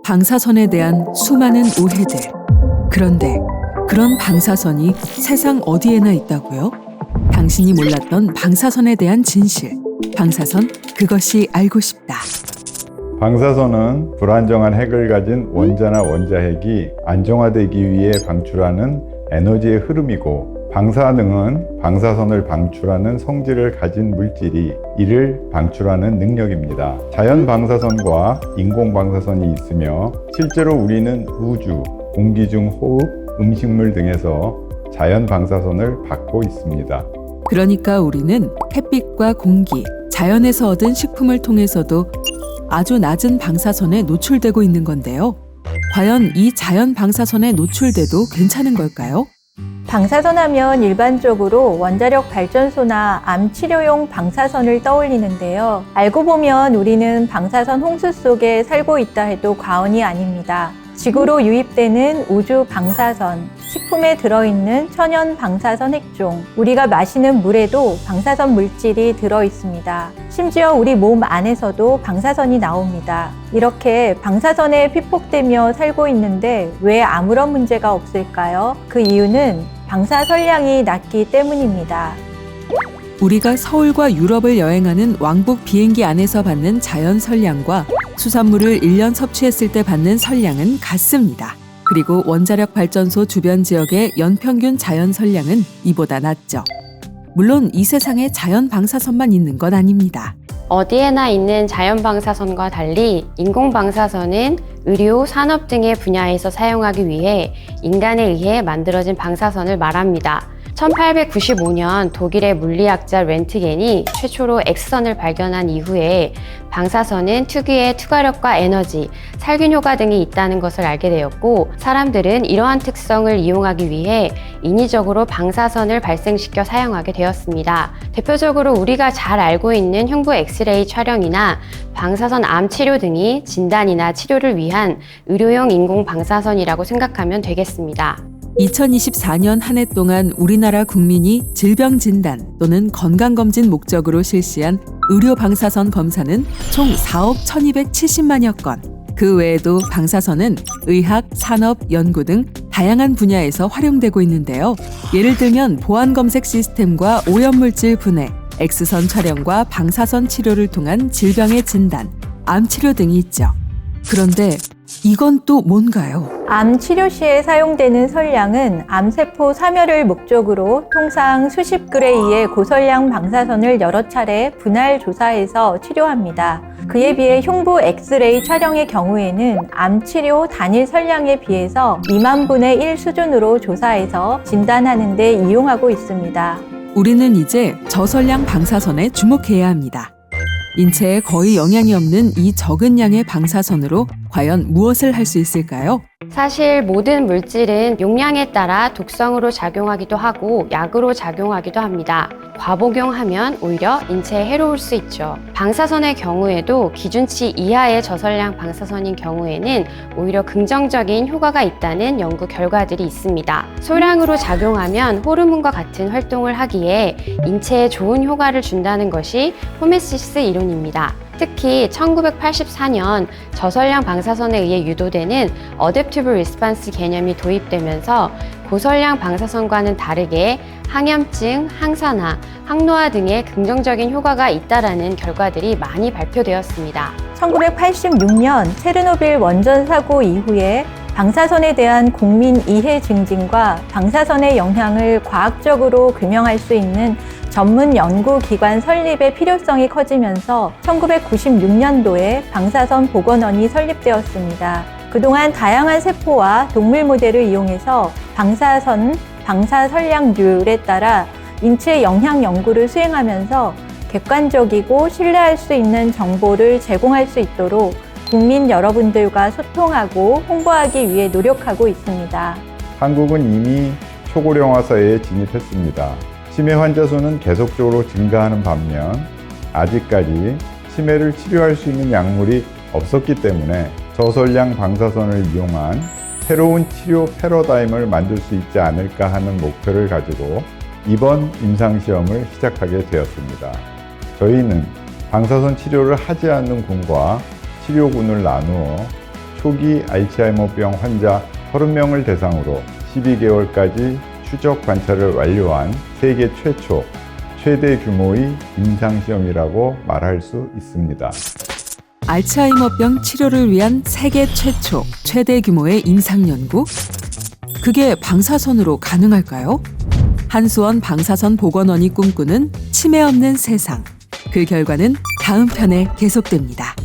방사선에 대한 수많은 오해들. 그런데 그런 방사선이 세상 어디에나 있다고요? 당신이 몰랐던 방사선에 대한 진실. 방사선, 그것이 알고 싶다. 방사선은 불안정한 핵을 가진 원자나 원자핵이 안정화되기 위해 방출하는 에너지의 흐름이고, 방사능은 방사선을 방출하는 성질을 가진 물질이 이를 방출하는 능력입니다. 자연 방사선과 인공 방사선이 있으며, 실제로 우리는 우주, 공기 중 호흡, 음식물 등에서 자연 방사선을 받고 있습니다. 그러니까 우리는 햇빛과 공기, 자연에서 얻은 식품을 통해서도 아주 낮은 방사선에 노출되고 있는 건데요. 과연 이 자연 방사선에 노출돼도 괜찮은 걸까요? 방사선 하면 일반적으로 원자력 발전소나 암 치료용 방사선을 떠올리는데요. 알고 보면 우리는 방사선 홍수 속에 살고 있다 해도 과언이 아닙니다. 지구로 유입되는 우주 방사선, 식품에 들어있는 천연 방사선 핵종, 우리가 마시는 물에도 방사선 물질이 들어있습니다. 심지어 우리 몸 안에서도 방사선이 나옵니다. 이렇게 방사선에 피폭되며 살고 있는데 왜 아무런 문제가 없을까요? 그 이유는 방사선량이 낮기 때문입니다. 우리가 서울과 유럽을 여행하는 왕복 비행기 안에서 받는 자연 선량과 수산물을 1년 섭취했을 때 받는 선량은 같습니다. 그리고 원자력 발전소 주변 지역의 연평균 자연 선량은 이보다 낮죠. 물론 이 세상에 자연 방사선만 있는 건 아닙니다. 어디에나 있는 자연 방사선과 달리 인공 방사선은 의료, 산업 등의 분야에서 사용하기 위해 인간에 의해 만들어진 방사선을 말합니다. 1895년 독일의 물리학자 렌트겐이 최초로 X선을 발견한 이후에 방사선은 특유의 투과력과 에너지, 살균 효과 등이 있다는 것을 알게 되었고, 사람들은 이러한 특성을 이용하기 위해 인위적으로 방사선을 발생시켜 사용하게 되었습니다. 대표적으로 우리가 잘 알고 있는 흉부 엑스레이 촬영이나 방사선 암 치료 등이 진단이나 치료를 위한 의료용 인공 방사선이라고 생각하면 되겠습니다. 2024년 한 해 동안 우리나라 국민이 질병 진단 또는 건강검진 목적으로 실시한 의료 방사선 검사는 총 4억 1,270만여 건. 그 외에도 방사선은 의학, 산업, 연구 등 다양한 분야에서 활용되고 있는데요. 예를 들면 보안 검색 시스템과 오염물질 분해, X선 촬영과 방사선 치료를 통한 질병의 진단, 암 치료 등이 있죠. 그런데 이건 또 뭔가요? 암 치료 시에 사용되는 선량은 암세포 사멸을 목적으로 통상 수십 그레이의 고선량 방사선을 여러 차례 분할 조사해서 치료합니다. 그에 비해 흉부 엑스레이 촬영의 경우에는 암 치료 단일 선량에 비해서 2만 분의 1 수준으로 조사해서 진단하는 데 이용하고 있습니다. 우리는 이제 저선량 방사선에 주목해야 합니다. 인체에 거의 영향이 없는 이 적은 양의 방사선으로 과연 무엇을 할 수 있을까요? 사실 모든 물질은 용량에 따라 독성으로 작용하기도 하고 약으로 작용하기도 합니다. 과복용하면 오히려 인체에 해로울 수 있죠. 방사선의 경우에도 기준치 이하의 저선량 방사선인 경우에는 오히려 긍정적인 효과가 있다는 연구 결과들이 있습니다. 소량으로 작용하면 호르몬과 같은 활동을 하기에 인체에 좋은 효과를 준다는 것이 호메시스 이론입니다. 특히 1984년 저선량 방사선에 의해 유도되는 어댑티브 리스판스 개념이 도입되면서 고선량 방사선과는 다르게 항염증, 항산화, 항노화 등의 긍정적인 효과가 있다라는 결과들이 많이 발표되었습니다. 1986년 체르노빌 원전 사고 이후에 방사선에 대한 국민 이해 증진과 방사선의 영향을 과학적으로 규명할 수 있는 전문 연구기관 설립의 필요성이 커지면서 1996년도에 방사선 보건원이 설립되었습니다. 그동안 다양한 세포와 동물 모델을 이용해서 방사선, 방사선량률에 따라 인체 영향 연구를 수행하면서 객관적이고 신뢰할 수 있는 정보를 제공할 수 있도록 국민 여러분들과 소통하고 홍보하기 위해 노력하고 있습니다. 한국은 이미 초고령화 사회에 진입했습니다. 치매 환자 수는 계속적으로 증가하는 반면 아직까지 치매를 치료할 수 있는 약물이 없었기 때문에 저선량 방사선을 이용한 새로운 치료 패러다임을 만들 수 있지 않을까 하는 목표를 가지고 이번 임상시험을 시작하게 되었습니다. 저희는 방사선 치료를 하지 않는 군과 치료군을 나누어 초기 알츠하이머병 환자 30명을 대상으로 12개월까지 추적 관찰을 완료한 세계 최초, 최대 규모의 임상시험이라고 말할 수 있습니다. 알츠하이머병 치료를 위한 세계 최초, 최대 규모의 임상연구? 그게 방사선으로 가능할까요? 한수원 방사선 보건원이 꿈꾸는 치매 없는 세상. 그 결과는 다음 편에 계속됩니다.